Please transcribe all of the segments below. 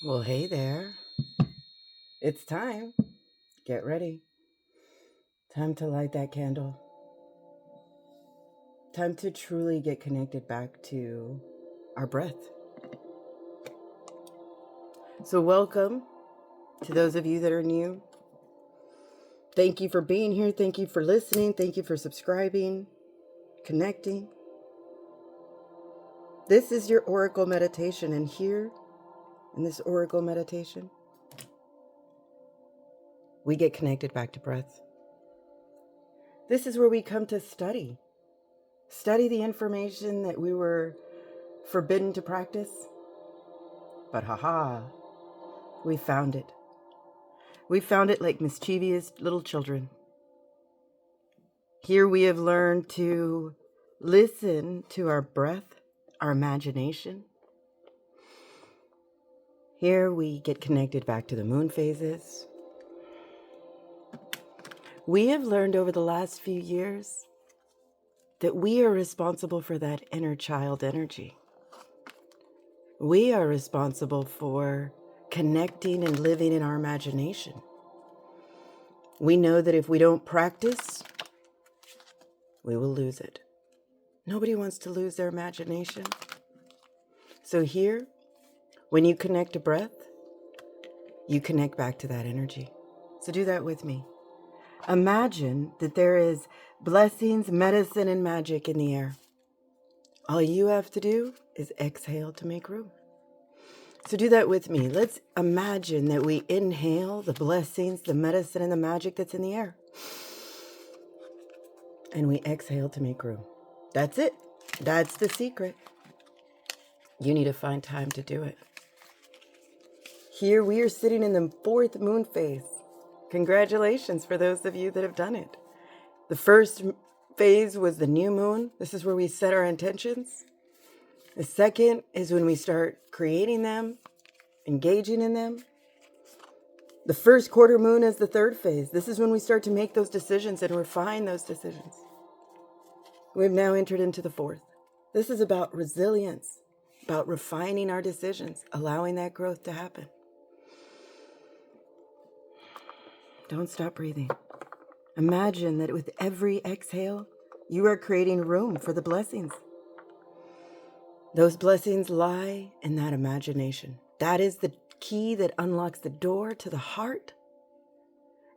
Well, hey there. It's time. Get ready. Time to light that candle. Time to truly get connected back to our breath. So, welcome to those of you that are new. Thank you for being here. Thank you for listening. Thank you for subscribing, connecting. This is your Oracle meditation, and here in this Oracle meditation, we get connected back to breath. This is where we come to study the information that we were forbidden to practice. But we found it. We found it like mischievous little children. Here we have learned to listen to our breath, our imagination. Here we get connected back to the moon phases. We have learned over the last few years that we are responsible for that inner child energy. We are responsible for connecting and living in our imagination. We know that if we don't practice, we will lose it. Nobody wants to lose their imagination. So here, when you connect to breath, you connect back to that energy. So do that with me. Imagine that there is blessings, medicine, and magic in the air. All you have to do is exhale to make room. So do that with me. Let's imagine that we inhale the blessings, the medicine, and the magic that's in the air. And we exhale to make room. That's it. That's the secret. You need to find time to do it. Here we are sitting in the 4th moon phase. Congratulations for those of you that have done it. The first phase was the new moon. This is where we set our intentions. The second is when we start creating them, engaging in them. The first quarter moon is the 3rd phase. This is when we start to make those decisions and refine those decisions. We've now entered into the 4th. This is about resilience, about refining our decisions, allowing that growth to happen. Don't stop breathing. Imagine that with every exhale, you are creating room for the blessings. Those blessings lie in that imagination. That is the key that unlocks the door to the heart.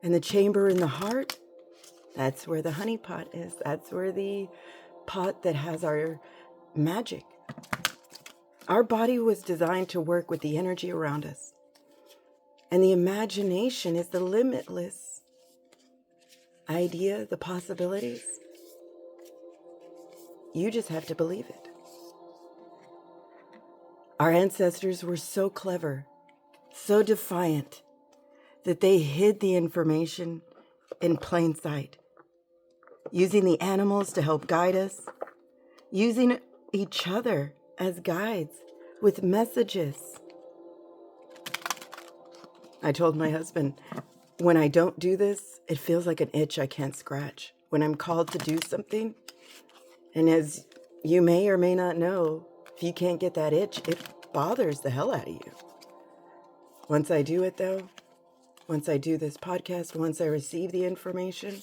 And the chamber in the heart, that's where the honey pot is. That's where the pot that has our magic. Our body was designed to work with the energy around us. And the imagination is the limitless idea, the possibilities. You just have to believe it. Our ancestors were so clever, so defiant, that they hid the information in plain sight, using the animals to help guide us, using each other as guides with messages. I told my husband, when I don't do this, it feels like an itch I can't scratch. When I'm called to do something, and as you may or may not know, if you can't get that itch, it bothers the hell out of you. Once I do it though, once I do this podcast, once I receive the information,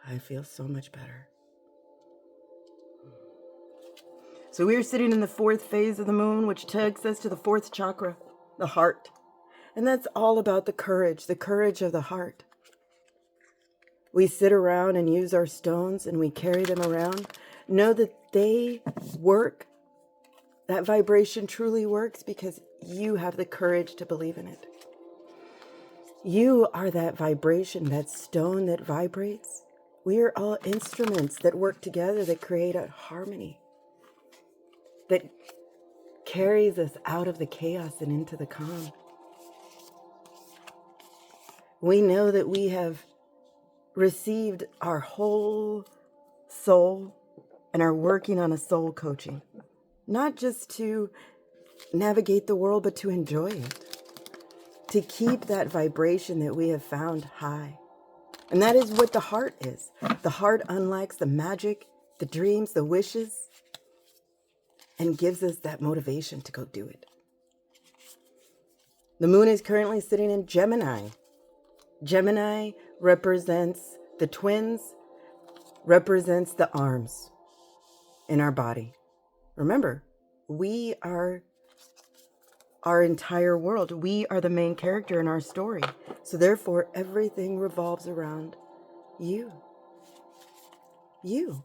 I feel so much better. So we are sitting in the 4th phase of the moon, which takes us to the 4th chakra, the heart. And that's all about the courage of the heart. We sit around and use our stones and we carry them around. Know that they work. That vibration truly works because you have the courage to believe in it. You are that vibration, that stone that vibrates. We are all instruments that work together, that create a harmony, that carries us out of the chaos and into the calm. We know that we have received our whole soul and are working on a soul coaching, not just to navigate the world, but to enjoy it, to keep that vibration that we have found high. And that is what the heart is. The heart unlocks the magic, the dreams, the wishes. and gives us that motivation to go do it. The moon is currently sitting in Gemini. Gemini represents the twins, represents the arms in our body. Remember, we are our entire world. We are the main character in our story. So therefore, everything revolves around you. You.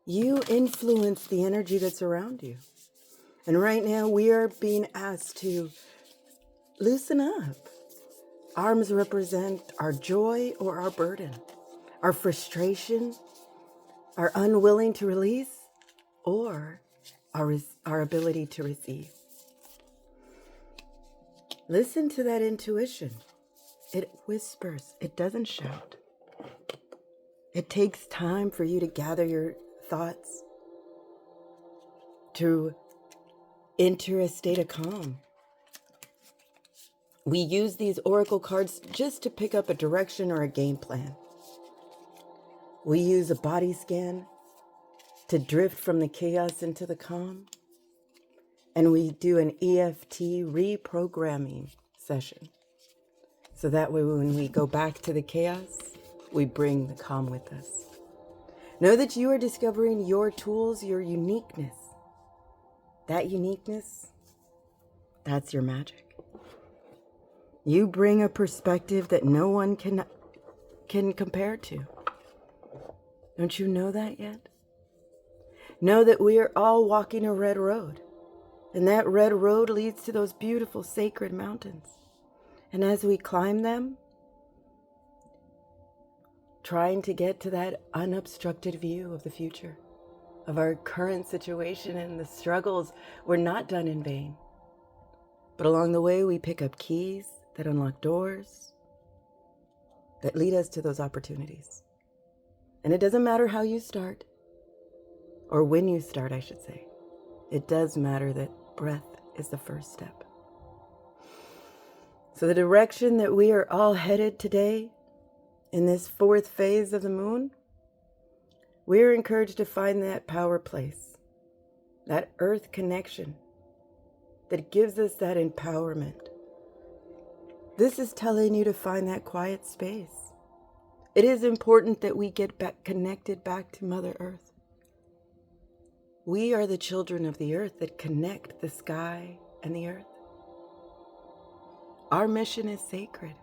You influence the energy that's around you. And right now, we are being asked to loosen up. Arms represent our joy or our burden, our frustration, our unwilling to release, or our ability to receive. Listen to that intuition. It whispers. It doesn't shout. It takes time for you to gather your thoughts, to enter a state of calm. We use these oracle cards just to pick up a direction or a game plan. We use a body scan to drift from the chaos into the calm. And we do an EFT reprogramming session. So that way when we go back to the chaos, we bring the calm with us. Know that you are discovering your tools, your uniqueness. That uniqueness, that's your magic. You bring a perspective that no one can compare to. Don't you know that yet? Know that we are all walking a red road. And that red road leads to those beautiful sacred mountains. And as we climb them, trying to get to that unobstructed view of the future, of our current situation and the struggles, we're not done in vain. But along the way, we pick up keys that unlock doors that lead us to those opportunities. And it doesn't matter how you start, or when you start, I should say. It does matter that breath is the first step. So the direction that we are all headed today in this fourth phase of the moon, we're encouraged to find that power place, that earth connection that gives us that empowerment. This is telling you to find that quiet space. It is important that we get back connected back to Mother Earth. We are the children of the earth that connect the sky and the earth. Our mission is sacred.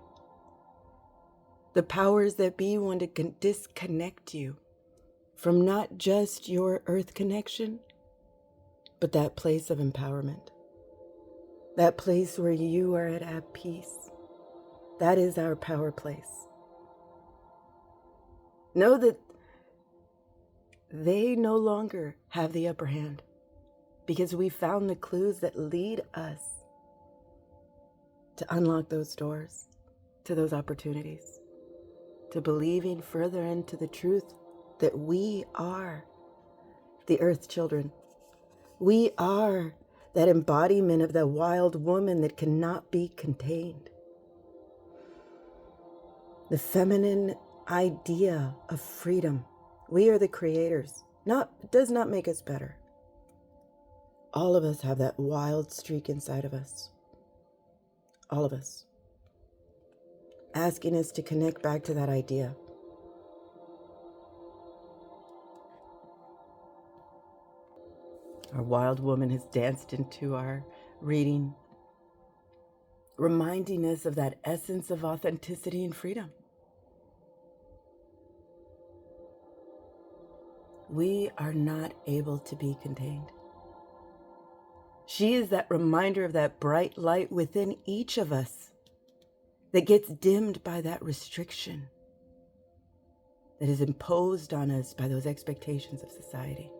The powers that be want to disconnect you from not just your earth connection, but that place of empowerment. That place where you are at peace. That is our power place. Know that they no longer have the upper hand because we found the clues that lead us to unlock those doors, to those opportunities, to believing further into the truth that we are the earth children. We are that embodiment of the wild woman that cannot be contained. The feminine idea of freedom. We are the creators. It does not make us better. All of us have that wild streak inside of us. All of us. Asking us to connect back to that idea. Our wild woman has danced into our reading, reminding us of that essence of authenticity and freedom. We are not able to be contained. She is that reminder of that bright light within each of us that gets dimmed by that restriction that is imposed on us by those expectations of society.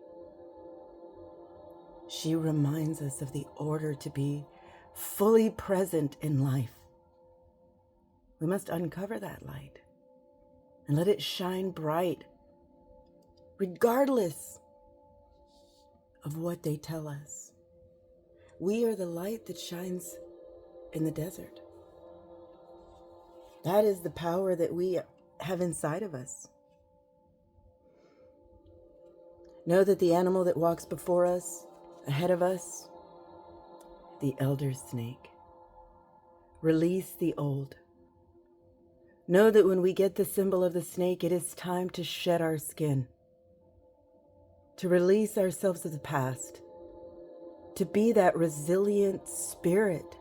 She reminds us of the order to be fully present in life. We must uncover that light and let it shine bright, regardless of what they tell us. We are the light that shines in the desert. That is the power that we have inside of us. Know that the animal that walks before us, ahead of us, the elder snake. Release the old. Know that when we get the symbol of the snake, it is time to shed our skin, to release ourselves of the past, to be that resilient spirit.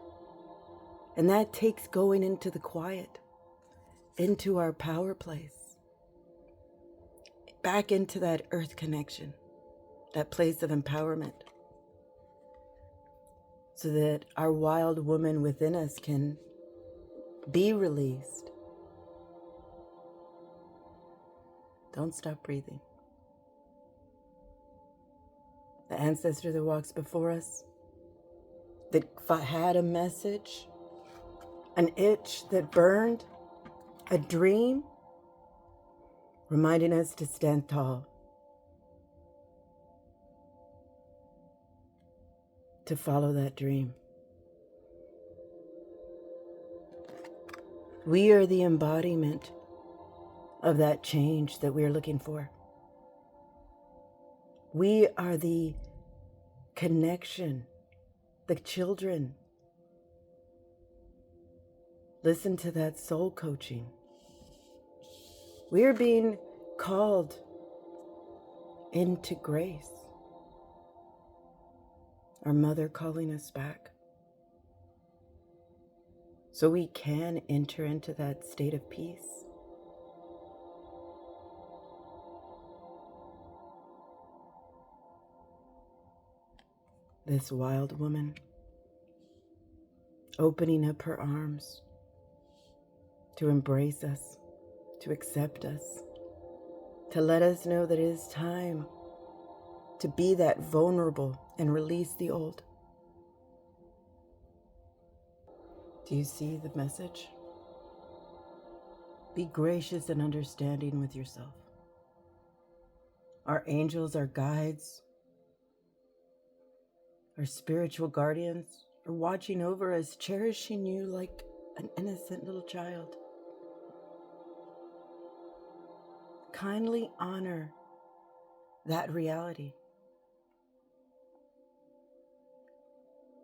And that takes going into the quiet, into our power place, back into that earth connection, that place of empowerment, so that our wild woman within us can be released. Don't stop breathing. The ancestor that walks before us, that had a message, an itch that burned, a dream, reminding us to stand tall, to follow that dream. We are the embodiment of that change that we are looking for. We are the connection, the children. Listen to that soul coaching. We are being called into grace. Our mother calling us back, so we can enter into that state of peace. This wild woman opening up her arms to embrace us, to accept us, to let us know that it is time to be that vulnerable and release the old. Do you see the message? Be gracious and understanding with yourself. Our angels, our guides, our spiritual guardians are watching over us, cherishing you like an innocent little child. Kindly honor that reality.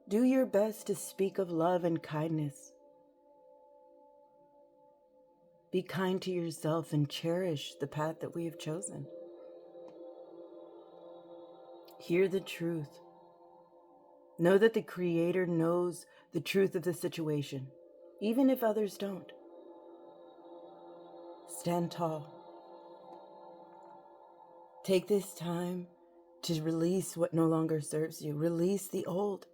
Do your best to speak of love and kindness. Be kind to yourself and cherish the path that we have chosen. Hear the truth. Know that the Creator knows the truth of the situation, even if others don't. Stand tall. Take this time to release what no longer serves you. Release the old.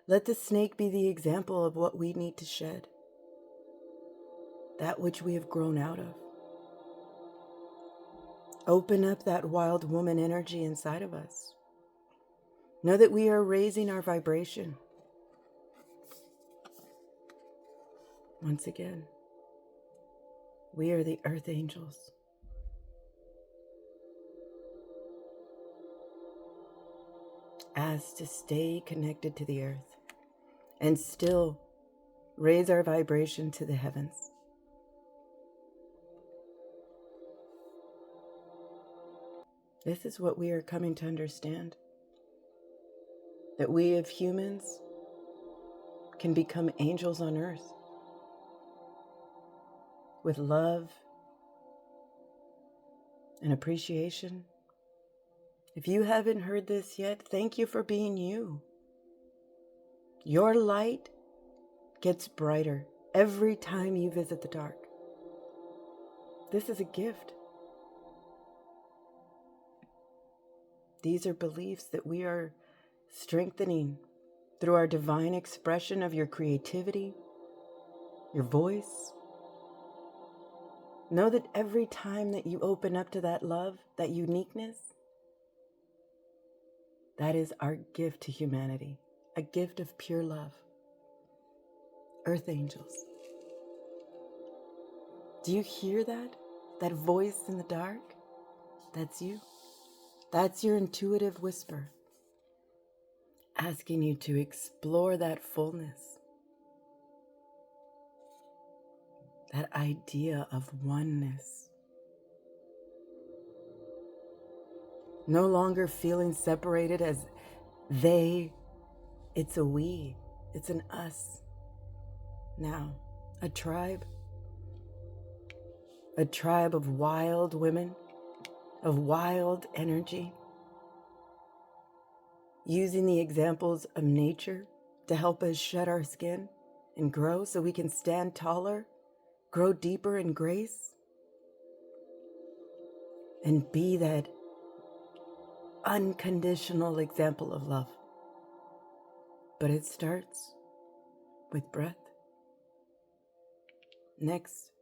Let the snake be the example of what we need to shed. That which we have grown out of. Open up that wild woman energy inside of us. Know that we are raising our vibration. Once again, we are the earth angels. Asked to stay connected to the earth and still raise our vibration to the heavens. This is what we are coming to understand. That we as humans can become angels on earth with love and appreciation. If you haven't heard this yet, thank you for being you. Your light gets brighter every time you visit the dark. This is a gift. These are beliefs that we are strengthening through our divine expression of your creativity, your voice. Know that every time that you open up to that love, that uniqueness, that is our gift to humanity, a gift of pure love. Earth angels. Do you hear that? That voice in the dark? That's you. That's your intuitive whisper, asking you to explore that fullness, that idea of oneness. No longer feeling separated as they. It's a we. It's an us. Now, a tribe. A tribe of wild women, of wild energy, using the examples of nature to help us shed our skin and grow so we can stand taller, grow deeper in grace, and be that unconditional example of love. But it starts with breath. Next,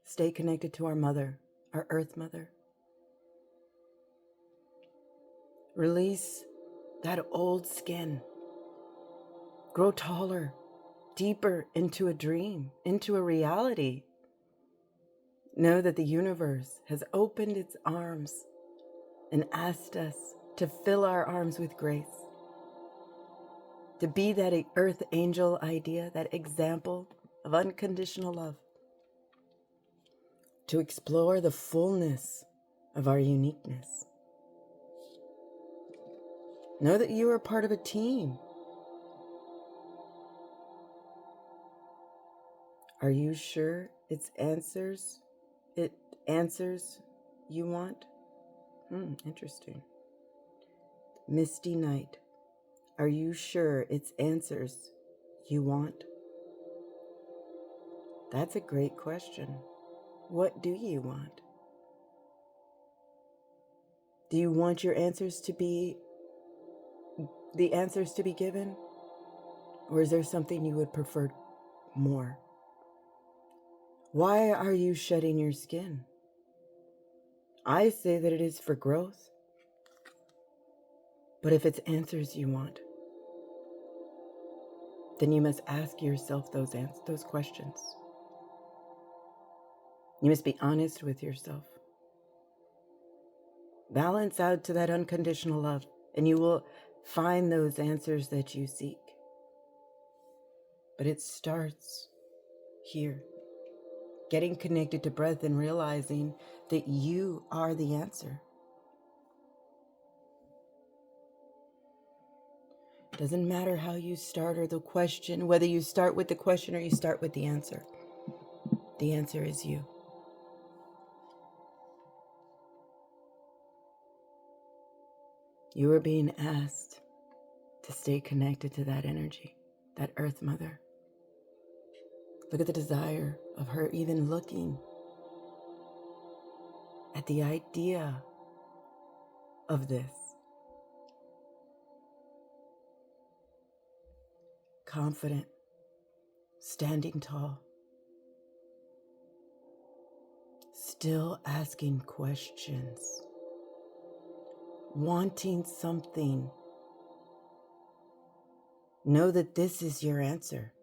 stay connected to our mother, our earth mother. Release that old skin. Grow taller, deeper into a dream, into a reality. Know that the universe has opened its arms and asked us to fill our arms with grace, to be that earth angel idea, that example of unconditional love, to explore the fullness of our uniqueness. Know that you are part of a team. Are you sure it answers you want? Interesting. Misty night. Are you sure it's answers you want? That's a great question. What do you want? Do you want your answers to be the answers to be given? Or is there something you would prefer more? Why are you shedding your skin? I say that it is for growth. But if it's answers you want, then you must ask yourself those questions. You must be honest with yourself. Balance out to that unconditional love, and you will find those answers that you seek. But it starts here, getting connected to breath and realizing that you are the answer. Doesn't matter how you start or the question, whether you start with the question or you start with the answer. The answer is you. You are being asked to stay connected to that energy, that earth mother. Look at the desire of her even looking at the idea of this. Confident, standing tall, still asking questions, wanting something. Know that this is your answer.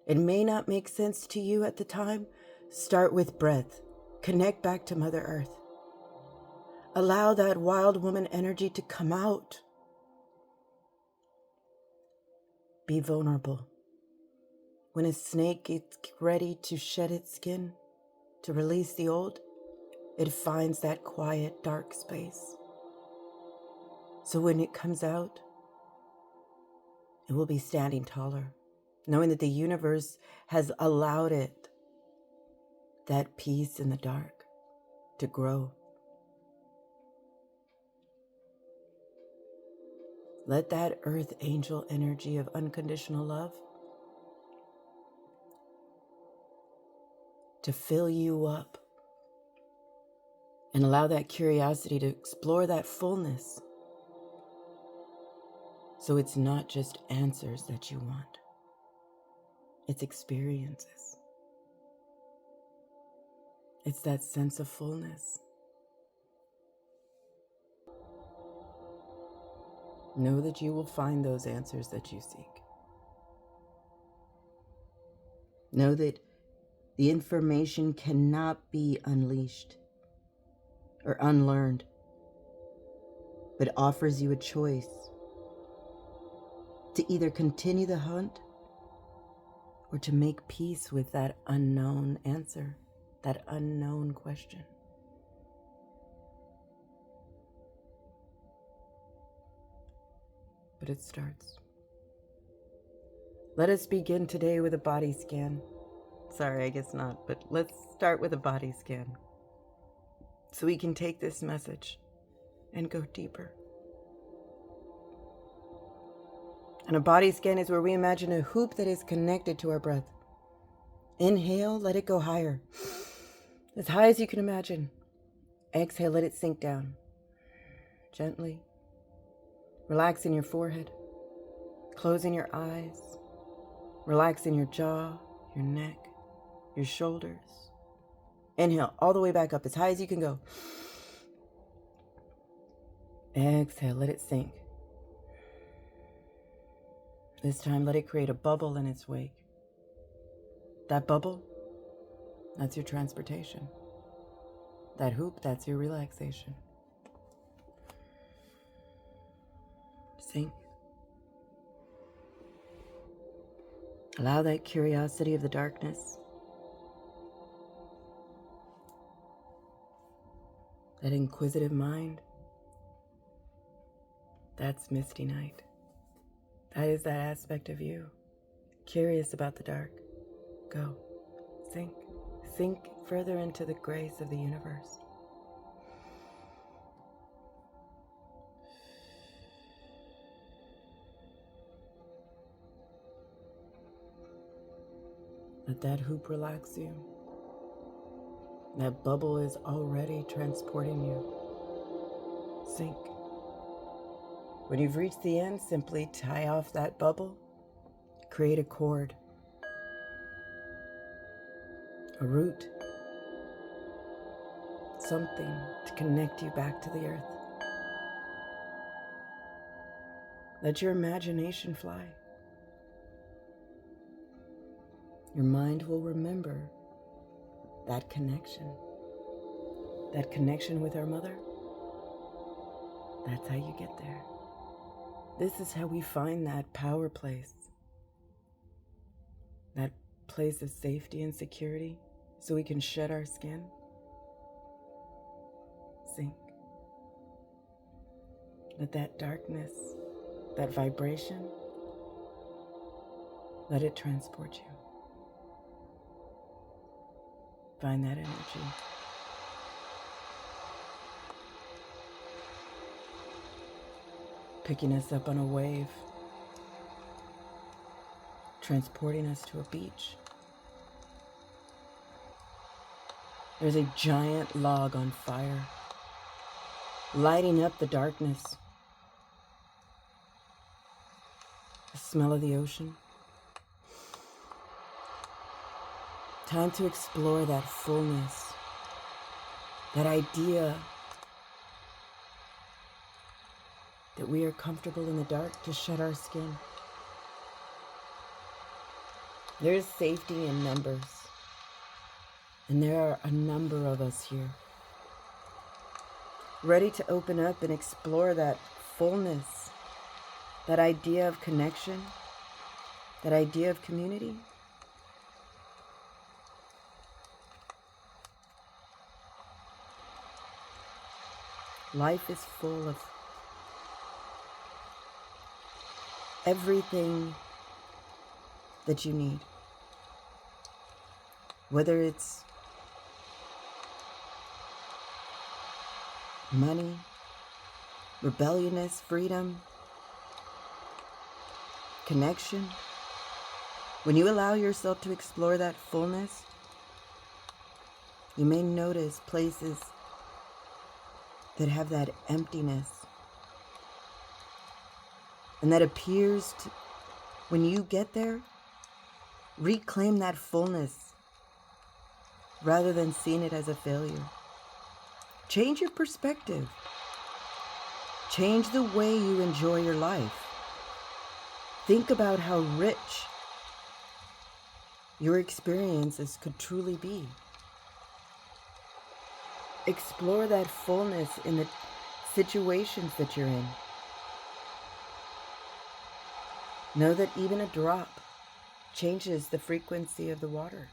It may not make sense to you at the time. Start with breath. Connect back to Mother Earth. Allow that wild woman energy to come out. Be vulnerable. When a snake gets ready to shed its skin, to release the old, it finds that quiet, dark space. So when it comes out, it will be standing taller, knowing that the universe has allowed it, that peace in the dark, to grow. Let that earth angel energy of unconditional love to fill you up and allow that curiosity to explore that fullness. So it's not just answers that you want, it's experiences. It's that sense of fullness. Know that you will find those answers that you seek. Know that the information cannot be unleashed or unlearned, but offers you a choice to either continue the hunt or to make peace with that unknown answer, that unknown question. but it starts. Let us begin today with a body scan. Sorry, I guess not, but let's start with a body scan so we can take this message and go deeper. And a body scan is where we imagine a hoop that is connected to our breath. Inhale, let it go higher, as high as you can imagine. Exhale, let it sink down gently, relaxing your forehead, closing your eyes, relaxing your jaw, your neck, your shoulders. Inhale all the way back up as high as you can go. Exhale, let it sink. This time, let it create a bubble in its wake. That bubble, that's your transportation. That hoop, that's your relaxation. Sink. Allow that curiosity of the darkness, that inquisitive mind. That's misty night. That is that aspect of you, curious about the dark. Go. Sink. Sink further into the grace of the universe. Let that hoop relax you. That bubble is already transporting you. Sink. When you've reached the end, simply tie off that bubble. Create a cord, a root, something to connect you back to the earth. Let your imagination fly. Your mind will remember that connection with our mother. That's how you get there. This is how we find that power place, that place of safety and security, so we can shed our skin. Sink. Let that darkness, that vibration, let it transport you. Find that energy. Picking us up on a wave, transporting us to a beach. There's a giant log on fire, lighting up the darkness. The smell of the ocean. Time to explore that fullness, that idea that we are comfortable in the dark to shed our skin. There is safety in numbers, and there are a number of us here, ready to open up and explore that fullness, that idea of connection, that idea of community. Life is full of everything that you need. Whether it's money, rebelliousness, freedom, connection. When you allow yourself to explore that fullness, you may notice places that have that emptiness. And that appears to, when you get there, reclaim that fullness rather than seeing it as a failure. Change your perspective. Change the way you enjoy your life. Think about how rich your experiences could truly be. Explore that fullness in the situations that you're in. Know that even a drop changes the frequency of the water.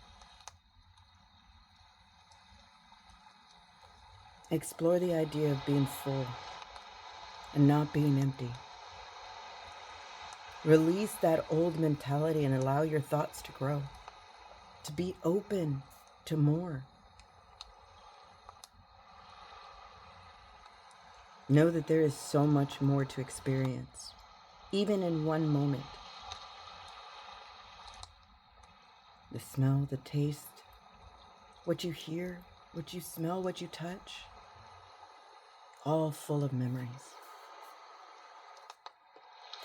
Explore the idea of being full and not being empty. Release that old mentality and allow your thoughts to grow, to be open to more. Know that there is so much more to experience, even in one moment. The smell, the taste, what you hear, what you smell, what you touch, all full of memories.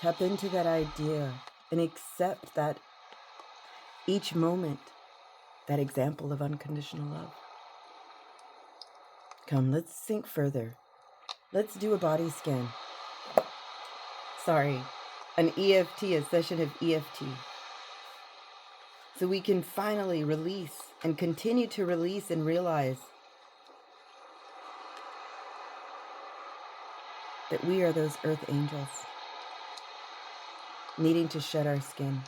Tap into that idea and accept that each moment, that example of unconditional love. Come, let's sink further. Let's do a body scan. Sorry, an EFT, a session of EFT. So we can finally release and continue to release and realize that we are those earth angels needing to shed our skin.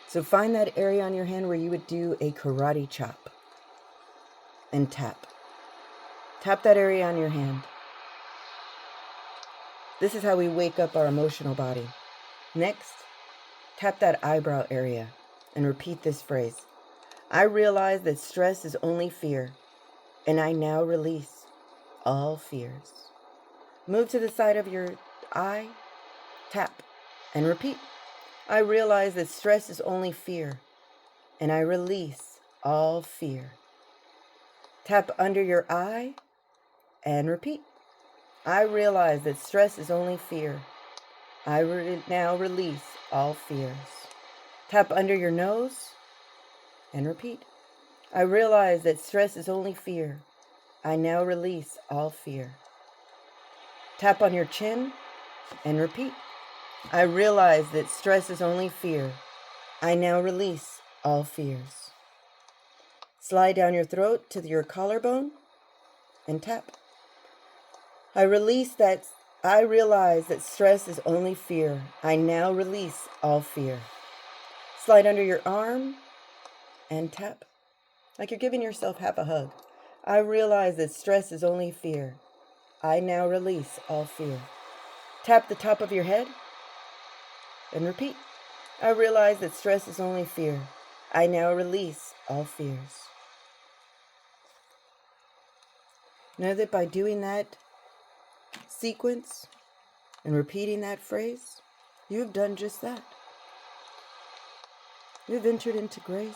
So find that area on your hand where you would do a karate chop and tap. Tap that area on your hand. This is how we wake up our emotional body. Next, tap that eyebrow area and repeat this phrase. I realize that stress is only fear, and I now release all fears. Move to the side of your eye, tap, and repeat. I realize that stress is only fear, and I release all fear. Tap under your eye and repeat. I realize that stress is only fear. I now release all fears. Tap under your nose and repeat. I realize that stress is only fear. I now release all fear. Tap on your chin and repeat. I realize that stress is only fear. I now release all fears. Slide down your throat to your collarbone and tap. I realize that stress is only fear. I now release all fear. Slide under your arm and tap, like you're giving yourself half a hug. I realize that stress is only fear. I now release all fear. Tap the top of your head and repeat. I realize that stress is only fear. I now release all fears. Know that by doing that sequence and repeating that phrase, you have done just that. You have entered into grace.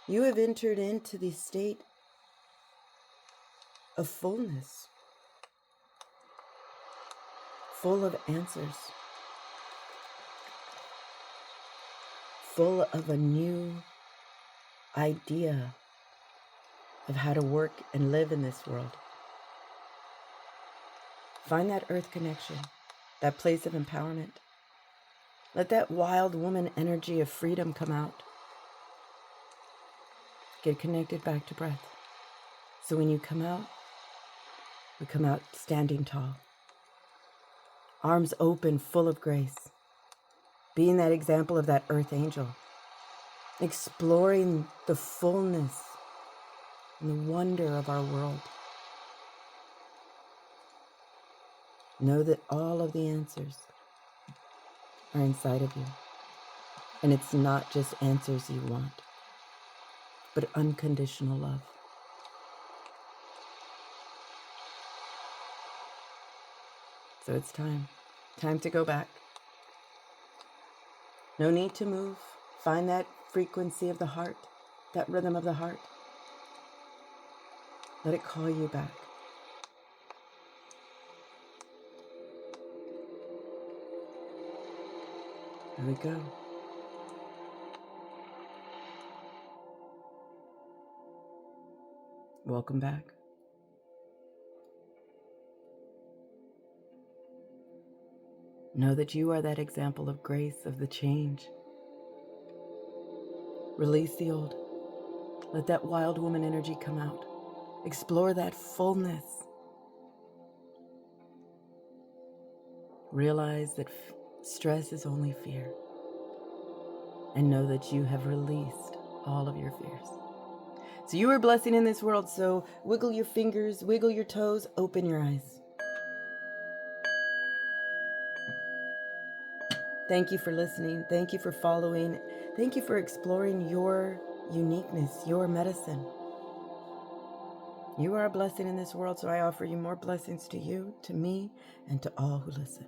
You have entered into the state of fullness, full of answers, full of a new idea of how to work and live in this world. Find that earth connection, that place of empowerment. Let that wild woman energy of freedom come out. Get connected back to breath. So when you come out, we come out standing tall. Arms open, full of grace. Being that example of that earth angel. Exploring the fullness and the wonder of our world. Know that all of the answers are inside of you. And it's not just answers you want, but unconditional love. So it's time to go back. No need to move. Find that frequency of the heart, that rhythm of the heart. Let it call you back. Here we go. Welcome back. Know that you are that example of grace, of the change. Release the old. Let that wild woman energy come out. Explore that fullness. Realize that stress is only fear. And know that you have released all of your fears. So you are a blessing in this world, so wiggle your fingers, wiggle your toes, open your eyes. Thank you for listening. Thank you for following. Thank you for exploring your uniqueness, your medicine. You are a blessing in this world, so I offer you more blessings to you, to me, and to all who listen.